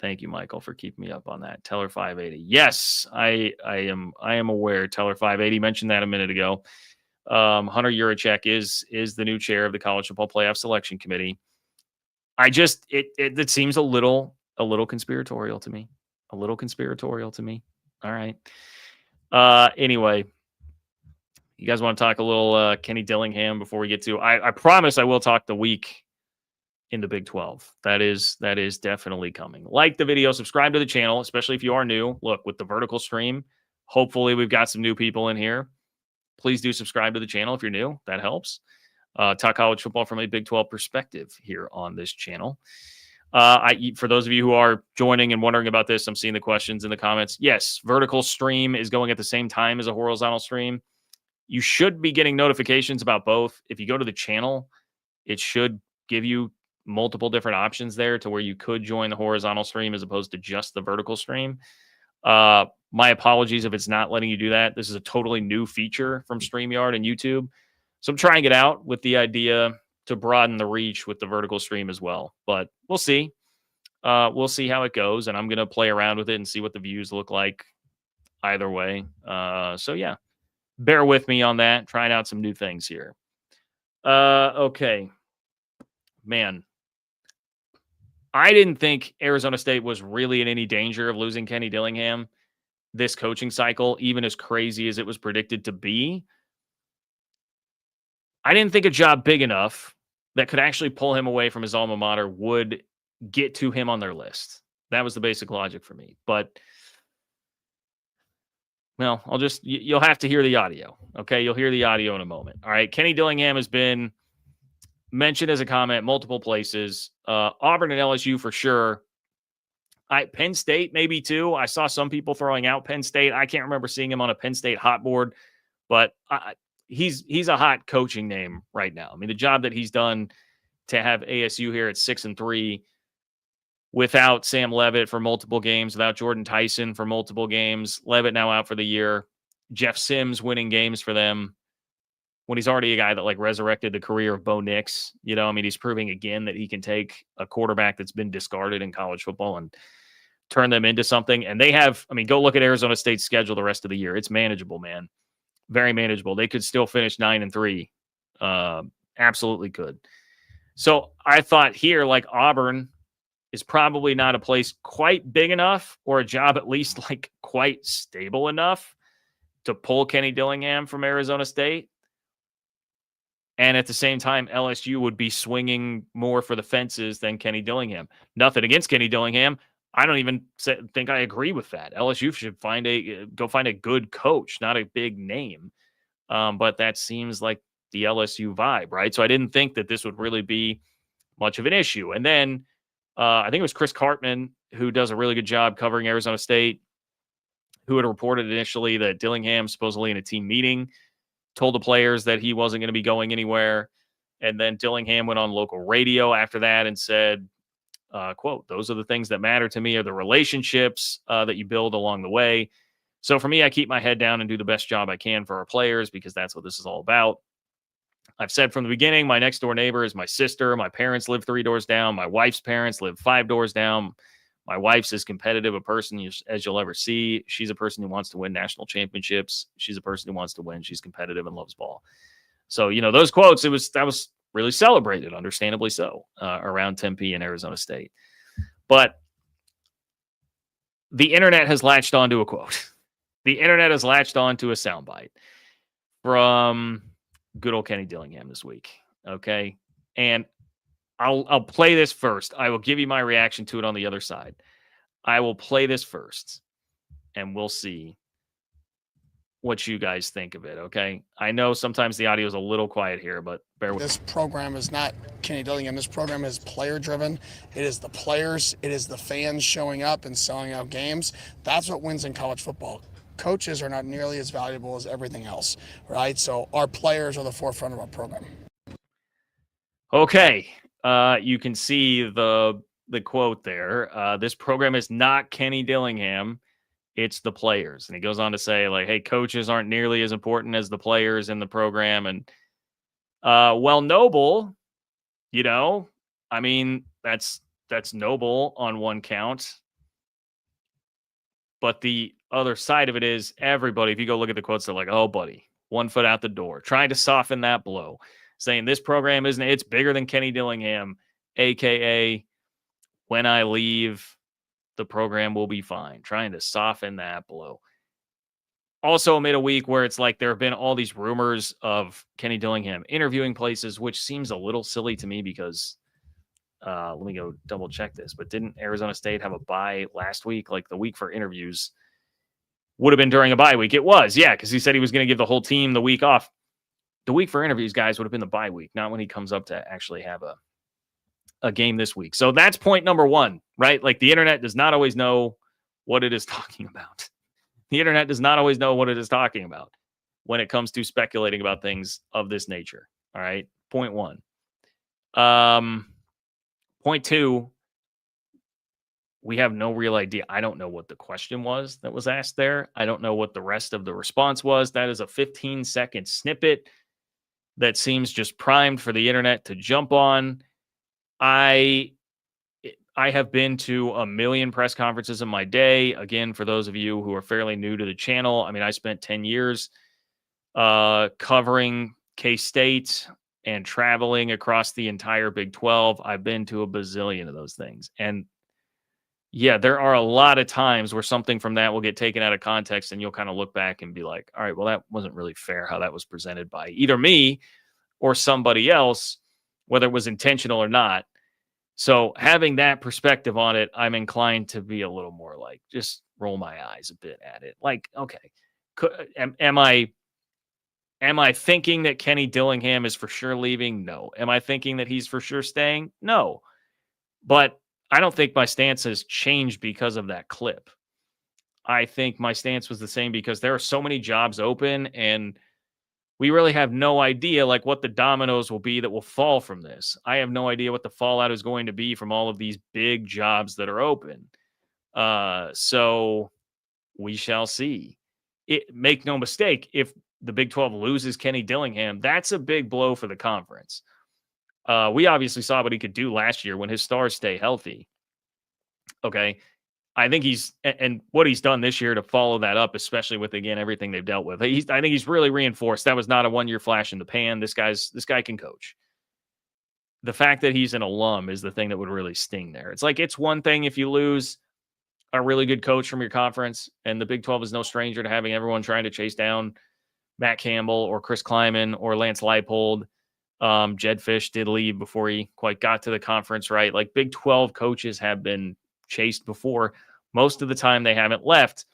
[SPEAKER 1] Thank you, Michael, for keeping me up on that. Teller 580. Yes, I am aware. Teller 580 mentioned that a minute ago. Hunter Yurachek is the new chair of the College Football Playoff Selection Committee. It seems a little conspiratorial to me. A little conspiratorial to me. All right. Anyway. You guys want to talk a little Kenny Dillingham before we get to? I promise I will talk the week in the Big 12. That is definitely coming. Like the video, subscribe to the channel, especially if you are new. Look, with the vertical stream, hopefully we've got some new people in here. Please do subscribe to the channel if you're new. That helps. Talk college football from a Big 12 perspective here on this channel. For those of you who are joining and wondering about this, I'm seeing the questions in the comments. Yes, vertical stream is going at the same time as a horizontal stream. You should be getting notifications about both. If you go to the channel, it should give you multiple different options there to where you could join the horizontal stream as opposed to just the vertical stream. My apologies if it's not letting you do that. This is a totally new feature from StreamYard and YouTube. So I'm trying it out with the idea to broaden the reach with the vertical stream as well. But we'll see. We'll see how it goes. And I'm going to play around with it and see what the views look like either way. So yeah. Bear with me on that. Trying out some new things here. Okay. Man, I didn't think Arizona State was really in any danger of losing Kenny Dillingham this coaching cycle, even as crazy as it was predicted to be. I didn't think a job big enough that could actually pull him away from his alma mater would get to him on their list. That was the basic logic for me. But, well, you'll have to hear the audio. Okay. You'll hear the audio in a moment. All right. Kenny Dillingham has been mentioned as a comment multiple places. Auburn and LSU for sure. Penn State maybe too. I saw some people throwing out Penn State. I can't remember seeing him on a Penn State hot board, but he's a hot coaching name right now. I mean, the job that he's done to have ASU here at 6-3 without Sam Leavitt for multiple games, without Jordan Tyson for multiple games, Leavitt now out for the year, Jeff Sims winning games for them when he's already a guy that like resurrected the career of Bo Nix. You know, I mean, he's proving again that he can take a quarterback that's been discarded in college football and turn them into something. And they have, I mean, go look at Arizona State's schedule the rest of the year. It's manageable, man. Very manageable. They could still finish 9-3. Absolutely could. So I thought here, like Auburn is probably not a place quite big enough or a job at least like quite stable enough to pull Kenny Dillingham from Arizona State. And at the same time, LSU would be swinging more for the fences than Kenny Dillingham. Nothing against Kenny Dillingham. I don't even think I agree with that. LSU should go find a good coach, not a big name. But that seems like the LSU vibe, right? So I didn't think that this would really be much of an issue. And then I think it was Chris Cartman, who does a really good job covering Arizona State, who had reported initially that Dillingham, supposedly in a team meeting, told the players that he wasn't going to be going anywhere. And then Dillingham went on local radio after that and said, quote, "Those are the things that matter to me, are the relationships that you build along the way. So for me, I keep my head down and do the best job I can for our players because that's what this is all about. I've said from the beginning, my next door neighbor is my sister. My parents live 3 doors down. My wife's parents live 5 doors down. My wife's as competitive a person as you'll ever see. She's a person who wants to win national championships. She's a person who wants to win. She's competitive and loves ball." So, you know, those quotes, that was really celebrated, understandably so, around Tempe and Arizona State. But the internet has latched onto a quote. The internet has latched onto a soundbite from good old Kenny Dillingham this week. Okay. And I'll play this first. I will give you my reaction to it on the other side. I will play this first and we'll see what you guys think of it. Okay. I know sometimes the audio is a little quiet here, but bear with me.
[SPEAKER 2] This program is not Kenny Dillingham. This program is player driven. It is the players. It is the fans showing up and selling out games. That's what wins in college football. Coaches are not nearly as valuable as everything else, right? So our players are the forefront of our program.
[SPEAKER 1] Okay. You can see the quote there. This program is not Kenny Dillingham. It's the players. And he goes on to say, like, hey, coaches aren't nearly as important as the players in the program. And, well, noble, you know, I mean, that's noble on one count. But the other side of it is everybody, if you go look at the quotes, they're like, oh, buddy, 1 foot out the door, trying to soften that blow, saying this program it's bigger than Kenny Dillingham, AKA when I leave, the program will be fine, trying to soften that blow. Also amid a week where it's like there have been all these rumors of Kenny Dillingham interviewing places, which seems a little silly to me because let me go double check this. But didn't Arizona State have a bye last week? Like the week for interviews would have been during a bye week. It was, yeah, because he said he was going to give the whole team the week off. The week for interviews, guys, would have been the bye week, not when he comes up to actually have a game this week. So that's point number 1, right? Like the internet does not always know what it is talking about. The internet does not always know what it is talking about when it comes to speculating about things of this nature. All right. Point 1. Point 2, we have no real idea. I don't know what the question was that was asked there. I don't know what the rest of the response was. That is a 15-second snippet that seems just primed for the internet to jump on. I have been to a million press conferences in my day. Again, for those of you who are fairly new to the channel, I mean, I spent 10 years covering K-State and traveling across the entire Big 12, I've been to a bazillion of those things. And yeah, there are a lot of times where something from that will get taken out of context and you'll kind of look back and be like, all right, well, that wasn't really fair how that was presented by either me or somebody else, whether it was intentional or not. So having that perspective on it, I'm inclined to be a little more like, just roll my eyes a bit at it. Like, okay, am I thinking that Kenny Dillingham is for sure leaving? No. Am I thinking that he's for sure staying? No. But I don't think my stance has changed because of that clip. I think my stance was the same because there are so many jobs open and we really have no idea like what the dominoes will be that will fall from this. I have no idea what the fallout is going to be from all of these big jobs that are open. So we shall see. Make no mistake, if the Big 12 loses Kenny Dillingham, that's a big blow for the conference. We obviously saw what he could do last year when his stars stay healthy. Okay. I think and what he's done this year to follow that up, especially with, again, everything they've dealt with. I think he's really reinforced. That was not a one-year flash in the pan. This guy can coach. The fact that he's an alum is the thing that would really sting there. It's like, it's one thing if you lose a really good coach from your conference, and the Big 12 is no stranger to having everyone trying to chase down Matt Campbell or Chris Kleiman or Lance Leipold. Jed Fish did leave before he quite got to the conference, right? Like, Big 12 coaches have been chased before. Most of the time they haven't left.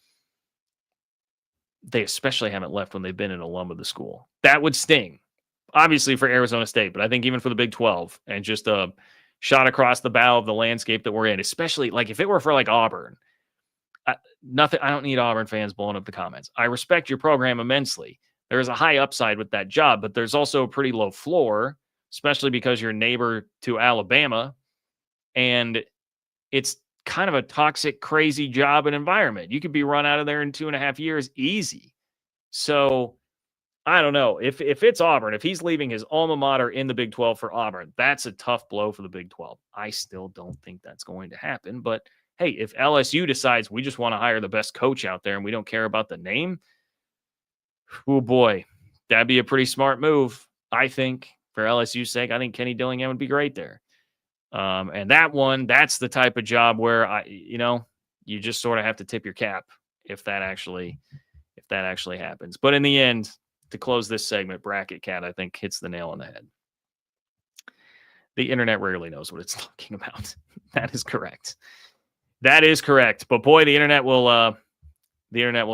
[SPEAKER 1] They especially haven't left when they've been an alum of the school. That would sting, obviously, for Arizona State, but I think even for the Big 12 and just a shot across the bow of the landscape that we're in, especially like if it were for like Auburn. I don't need Auburn fans blowing up the comments. I respect your program immensely. There is a high upside with that job, but there's also a pretty low floor, especially because you're neighbor to Alabama. And it's kind of a toxic, crazy job and environment. You could be run out of there in 2.5 years easy. So I don't know. If it's Auburn, if he's leaving his alma mater in the Big 12 for Auburn, that's a tough blow for the Big 12. I still don't think that's going to happen. But hey, if LSU decides we just want to hire the best coach out there and we don't care about the name, oh boy, that'd be a pretty smart move, I think, for LSU's sake. I think Kenny Dillingham would be great there. And that's the type of job where you just sort of have to tip your cap if that actually happens. But in the end, to close this segment, Bracket Cat, I think, hits the nail on the head. The internet rarely knows what it's talking about. That is correct. But boy, the internet will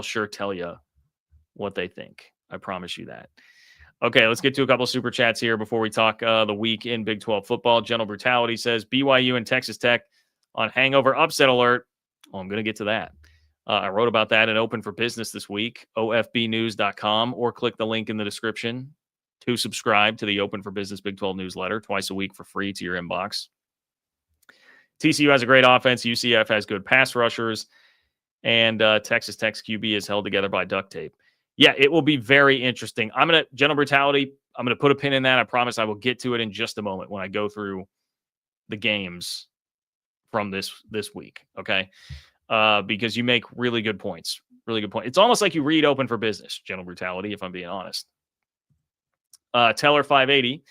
[SPEAKER 1] sure tell you what they think. I promise you that. Okay, let's get to a couple super chats here before we talk the week in Big 12 football. Gentle Brutality says BYU and Texas Tech on hangover upset alert. Oh, I'm going to get to that. I wrote about that in Open for Business this week, ofbnews.com, or click the link in the description to subscribe to the Open for Business Big 12 newsletter twice a week for free to your inbox. TCU has a great offense. UCF has good pass rushers. And Texas Tech's QB is held together by duct tape. Yeah, it will be very interesting. Gentle Brutality, I'm going to put a pin in that. I promise I will get to it in just a moment when I go through the games from this week, okay? Because you make really good points. Really good point. It's almost like you read Open for Business, Gentle Brutality, if I'm being honest. Teller 580.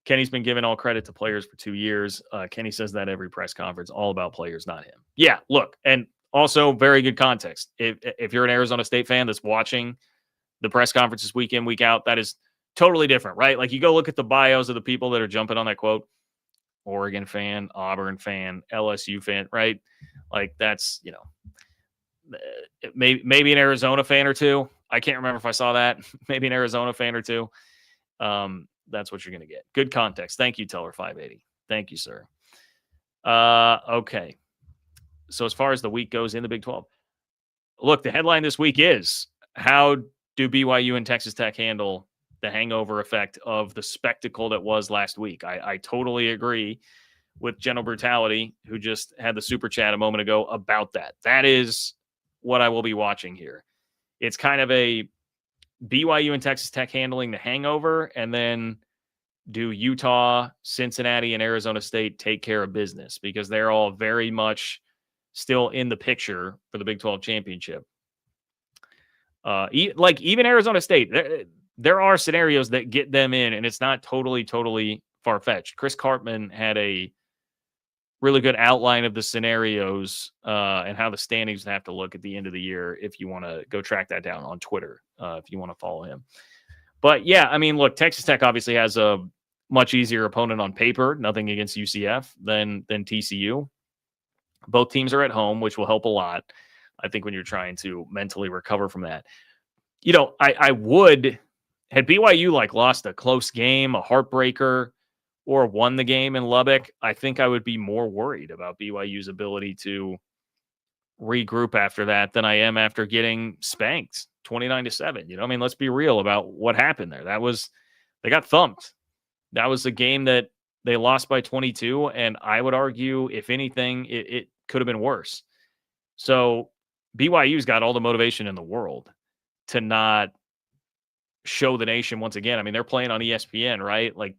[SPEAKER 1] Kenny's been given all credit to players for 2 years. Kenny says that every press conference, all about players, not him. Yeah, look, and also very good context. If you're an Arizona State fan that's watching the press conferences week in, week out, that is totally different, right? Like, you go look at the bios of the people that are jumping on that quote. Oregon fan, Auburn fan, LSU fan, right? Like, that's, maybe an Arizona fan or two. I can't remember if I saw that. Maybe an Arizona fan or two. That's what you're going to get. Good context. Thank you, Teller 580. Thank you, sir. Okay. So as far as the week goes in the Big 12, look, the headline this week is, how do BYU and Texas Tech handle the hangover effect of the spectacle that was last week? I totally agree with Gentle Brutality, who just had the super chat a moment ago about that. That is what I will be watching here. It's kind of a BYU and Texas Tech handling the hangover, and then do Utah, Cincinnati, and Arizona State take care of business? Because they're all very much still in the picture for the Big 12 championship. Even Arizona State, there are scenarios that get them in, and it's not totally far-fetched. Chris Cartman had a really good outline of the scenarios and how the standings have to look at the end of the year if you want to go track that down on Twitter, if you want to follow him. But yeah, I mean, look, Texas Tech obviously has a much easier opponent on paper, nothing against UCF, than TCU. Both teams are at home, which will help a lot, I think, when you're trying to mentally recover from that. You know, I would, had BYU like lost a close game, a heartbreaker, or won the game in Lubbock, I think I would be more worried about BYU's ability to regroup after that than I am after getting spanked 29-7. You know, I mean, let's be real about what happened there. They got thumped. That was a game that they lost by 22. And I would argue, if anything, it could have been worse. So BYU's got all the motivation in the world to not show the nation once again. I mean, they're playing on ESPN, right? Like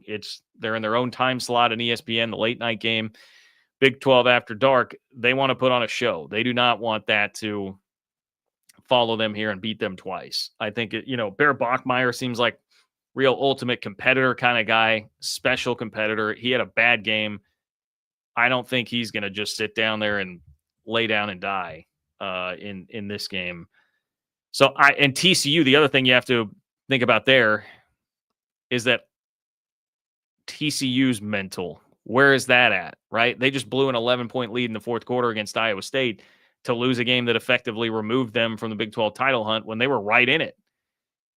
[SPEAKER 1] they're in their own time slot on ESPN, the late night game, Big 12 after dark. They want to put on a show. They do not want that to follow them here and beat them twice. I think, Bear Bachmeier seems like real ultimate competitor kind of guy, special competitor. He had a bad game. I don't think he's going to just sit down there and lay down and die in this game. So and TCU, the other thing you have to think about there is that TCU's mental. Where is that at, right? They just blew an 11-point lead in the fourth quarter against Iowa State to lose a game that effectively removed them from the Big 12 title hunt when they were right in it.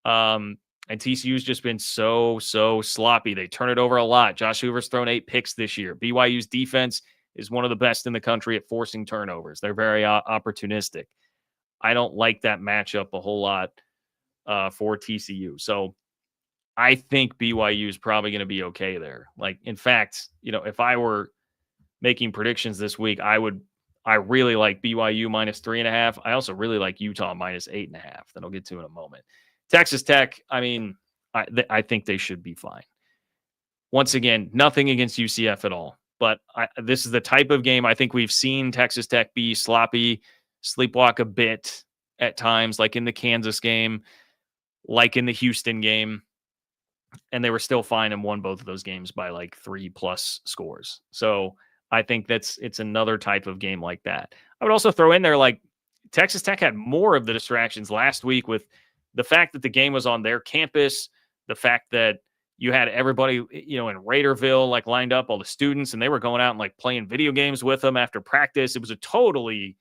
[SPEAKER 1] And TCU's just been so sloppy. They turn it over a lot. Josh Hoover's thrown 8 picks this year. BYU's defense is one of the best in the country at forcing turnovers. They're very opportunistic. I don't like that matchup a whole lot for TCU. So I think BYU is probably going to be okay there. Like, in fact, if I were making predictions this week, I really like BYU -3.5. I also really like Utah -8.5 that I'll get to in a moment. Texas Tech, I mean, I think they should be fine. Once again, nothing against UCF at all, but this is the type of game I think we've seen Texas Tech be sloppy, sleepwalk a bit at times, like in the Kansas game, like in the Houston game, and they were still fine and won both of those games by like 3+ scores. So I think it's another type of game like that. I would also throw in there, like, Texas Tech had more of the distractions last week with the fact that the game was on their campus, the fact that you had everybody, in Raiderville, like, lined up, all the students, and they were going out and like playing video games with them after practice. It was a totally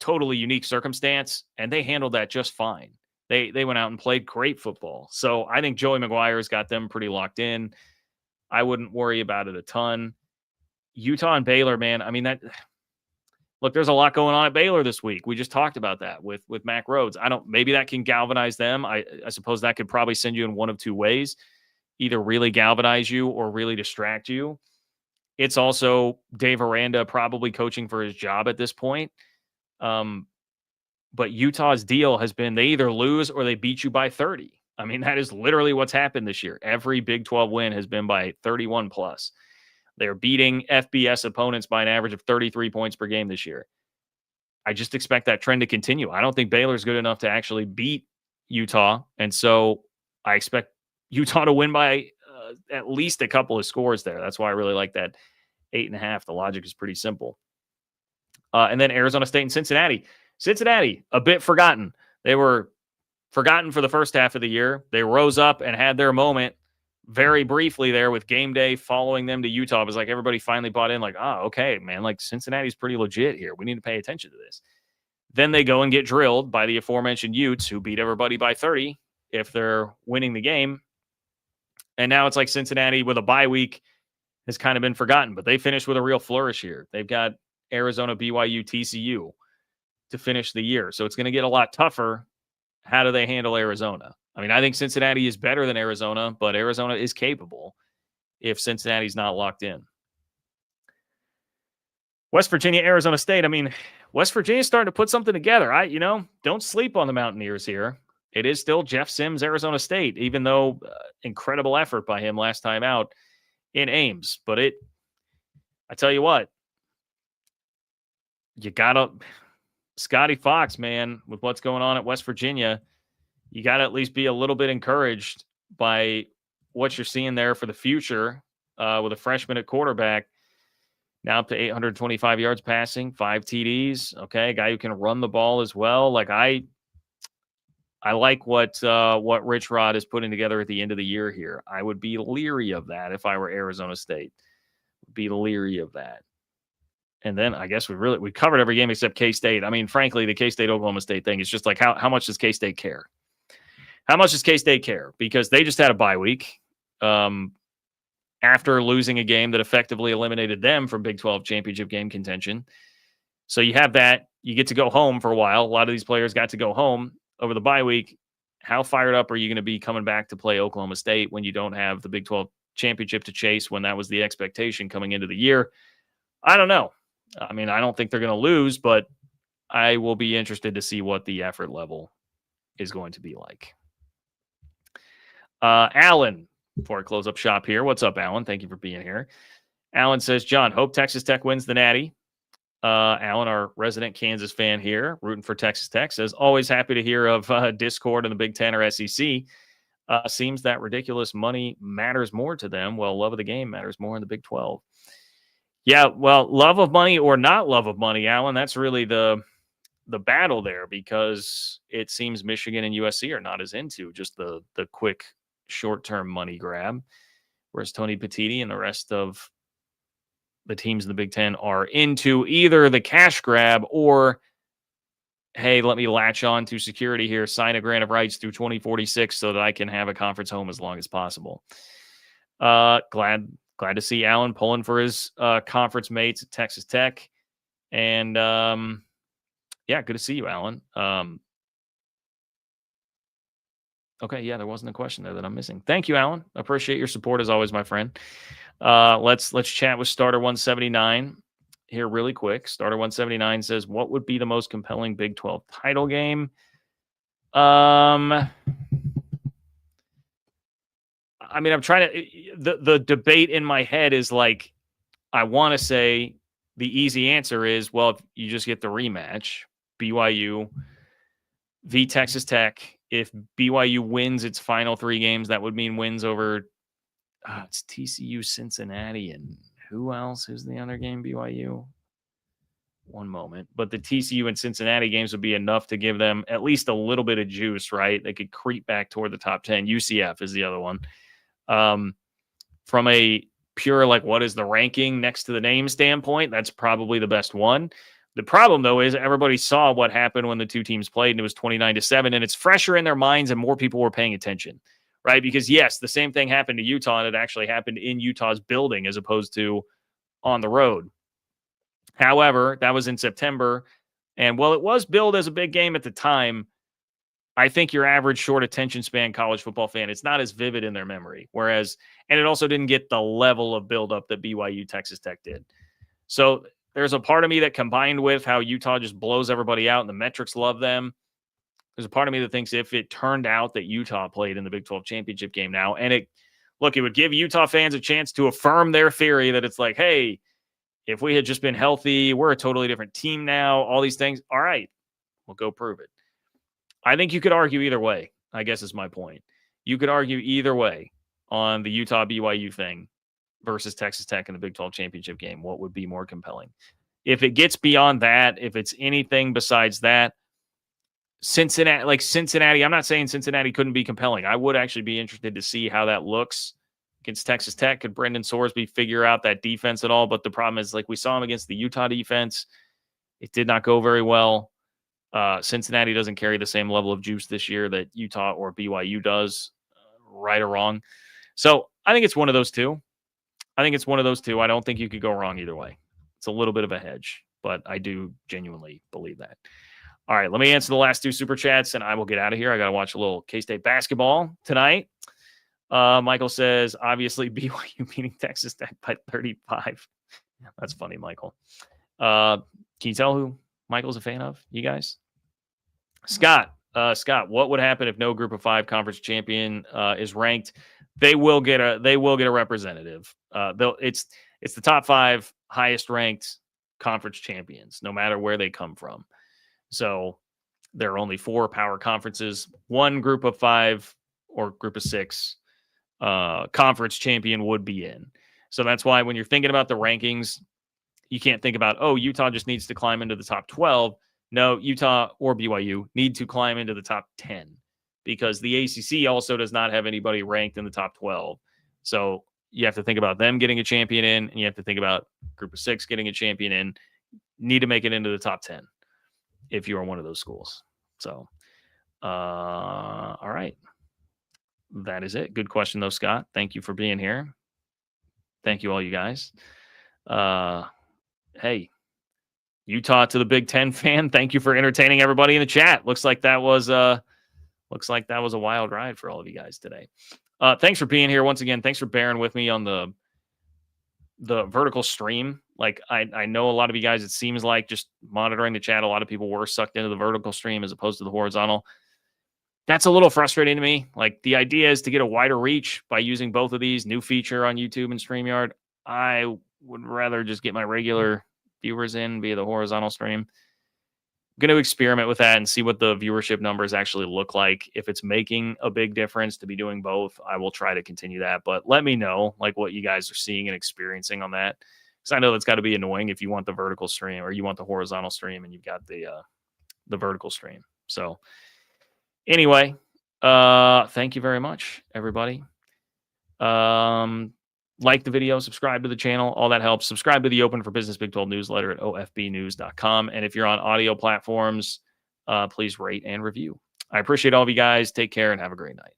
[SPEAKER 1] unique circumstance, and they handled that just fine. They went out and played great football. So I think Joey McGuire's got them pretty locked in. I wouldn't worry about it a ton. Utah and Baylor, man. I mean, look, there's a lot going on at Baylor this week. We just talked about that with Mack Rhoades. Maybe that can galvanize them. I suppose that could probably send you in one of two ways, either really galvanize you or really distract you. It's also Dave Aranda probably coaching for his job at this point. But Utah's deal has been they either lose or they beat you by 30. I mean, that is literally what's happened this year. Every Big 12 win has been by 31+. They're beating FBS opponents by an average of 33 points per game this year. I just expect that trend to continue. I don't think Baylor's good enough to actually beat Utah. And so I expect Utah to win by at least a couple of scores there. That's why I really like that 8.5. The logic is pretty simple. And then Arizona State and Cincinnati. Cincinnati, a bit forgotten. They were forgotten for the first half of the year. They rose up and had their moment very briefly there with game day following them to Utah. It was like everybody finally bought in, like, okay, man, like Cincinnati's pretty legit here. We need to pay attention to this. Then they go and get drilled by the aforementioned Utes, who beat everybody by 30 if they're winning the game. And now it's like Cincinnati with a bye week has kind of been forgotten, but they finished with a real flourish here. They've got Arizona, BYU, TCU to finish the year. So it's going to get a lot tougher. How do they handle Arizona? I mean, I think Cincinnati is better than Arizona, but Arizona is capable if Cincinnati's not locked in. West Virginia, Arizona State. I mean, West Virginia's starting to put something together. Don't sleep on the Mountaineers here. It is still Jeff Sims, Arizona State, even though incredible effort by him last time out in Ames. But I tell you what, you got to Scotty Fox, man, with what's going on at West Virginia. you got to at least be a little bit encouraged by what you're seeing there for the future with a freshman at quarterback. Now up to 825 yards passing, 5 TDs. Okay, a guy who can run the ball as well. Like I like what Rich Rod is putting together at the end of the year here. I would be leery of that if I were Arizona State. Be leery of that. And then I guess we covered every game except K-State. I mean, frankly, the K-State Oklahoma State thing is just like how much does K-State care? How much does K-State care? Because they just had a bye week. After losing a game that effectively eliminated them from Big 12 championship game contention. So you have that. You get to go home for a while. A lot of these players got to go home over the bye week. How fired up are you going to be coming back to play Oklahoma State when you don't have the Big 12 championship to chase, when that was the expectation coming into the year? I don't know. I mean, I don't think they're going to lose, but I will be interested to see what the effort level is going to be like. Alan, before I close up shop here. What's up, Alan? Thank you for being here. Alan says, John, hope Texas Tech wins the Natty. Alan, our resident Kansas fan here, rooting for Texas Tech, says, always happy to hear of discord in the Big Ten or SEC. Seems that ridiculous money matters more to them. Well, love of the game matters more in the Big 12. Yeah, well, love of money or not love of money, Alan, that's really the battle there, because it seems Michigan and USC are not as into just the quick short-term money grab, whereas Tony Petiti and the rest of the teams in the Big Ten are into either the cash grab or, hey, let me latch on to security here, sign a grant of rights through 2046 so that I can have a conference home as long as possible. Glad to see Alan pulling for his conference mates at Texas Tech. And yeah, good to see you, Alan. Okay, yeah, there wasn't a question there that I'm missing. Thank you, Alan. Appreciate your support as always, my friend. Let's chat with Starter 179 here really quick. Starter 179 says, what would be the most compelling Big 12 title game? I mean, I'm trying to, the debate in my head is like, I want to say the easy answer is, well, if you just get the rematch, BYU v Texas Tech. If BYU wins its final 3 games, that would mean wins over it's TCU, Cincinnati, and who else? Who's the other game? BYU. One moment. But the TCU and Cincinnati games would be enough to give them at least a little bit of juice, right? They could creep back toward the top 10. UCF is the other one. From a pure, like, what is the ranking next to the name standpoint, that's probably the best one. The problem, though, is everybody saw what happened when the two teams played, and it was 29-7, and it's fresher in their minds, and more people were paying attention, right? Because, yes, the same thing happened to Utah, and it actually happened in Utah's building as opposed to on the road. However, that was in September, and while it was billed as a big game at the time, I think your average short attention span college football fan, it's not as vivid in their memory. Whereas, and it also didn't get the level of buildup that BYU Texas Tech did. So there's a part of me that, combined with how Utah just blows everybody out and the metrics love them, there's a part of me that thinks if it turned out that Utah played in the Big 12 championship game now, and it would give Utah fans a chance to affirm their theory that it's like, hey, if we had just been healthy, we're a totally different team now, all these things. All right, we'll go prove it. I think you could argue either way, I guess is my point. You could argue either way on the Utah BYU thing versus Texas Tech in the Big 12 championship game. What would be more compelling? If it gets beyond that, if it's anything besides that, Cincinnati, I'm not saying Cincinnati couldn't be compelling. I would actually be interested to see how that looks against Texas Tech. Could Brendan Sorsby figure out that defense at all? But the problem is, like we saw him against the Utah defense, it did not go very well. Cincinnati doesn't carry the same level of juice this year that Utah or BYU does, right or wrong. So I think it's one of those two. I don't think you could go wrong either way. It's a little bit of a hedge, but I do genuinely believe that. All right, let me answer the last 2 super chats, and I will get out of here. I got to watch a little K-State basketball tonight. Michael says, obviously, BYU beating Texas Tech by 35. That's funny, Michael. Can you tell who Michael's a fan of, you guys? Scott, what would happen if no Group of 5 conference champion is ranked? They will get a representative. It's the top 5 highest ranked conference champions, no matter where they come from. So There are only 4 power conferences, 1 group of 5 or group of 6 conference champion would be in. So that's why when you're thinking about the rankings, you can't think about, oh, Utah just needs to climb into the top 12. No, Utah or BYU need to climb into the top 10 because the ACC also does not have anybody ranked in the top 12. So you have to think about them getting a champion in, and you have to think about group of 6 getting a champion in. Need to make it into the top 10 if you are one of those schools. So, all right. That is it. Good question, though, Scott. Thank you for being here. Thank you, all you guys. Hey, Utah to the Big Ten fan. Thank you for entertaining everybody in the chat. Looks like that was a wild ride for all of you guys today. Thanks for being here once again. Thanks for bearing with me on the vertical stream. Like I know a lot of you guys, it seems like just monitoring the chat, a lot of people were sucked into the vertical stream as opposed to the horizontal. That's a little frustrating to me. Like the idea is to get a wider reach by using both of these, new feature on YouTube and StreamYard. I would rather just get my regular viewers in via the horizontal stream. I'm going to experiment with that and see what the viewership numbers actually look like. If it's making a big difference to be doing both, I will try to continue that. But let me know like what you guys are seeing and experiencing on that. Because I know that's got to be annoying if you want the vertical stream or you want the horizontal stream and you've got the vertical stream. So anyway, thank you very much, everybody. Like the video, subscribe to the channel. All that helps. Subscribe to the Open for Business Big 12 newsletter at ofbnews.com. And if you're on audio platforms, please rate and review. I appreciate all of you guys. Take care and have a great night.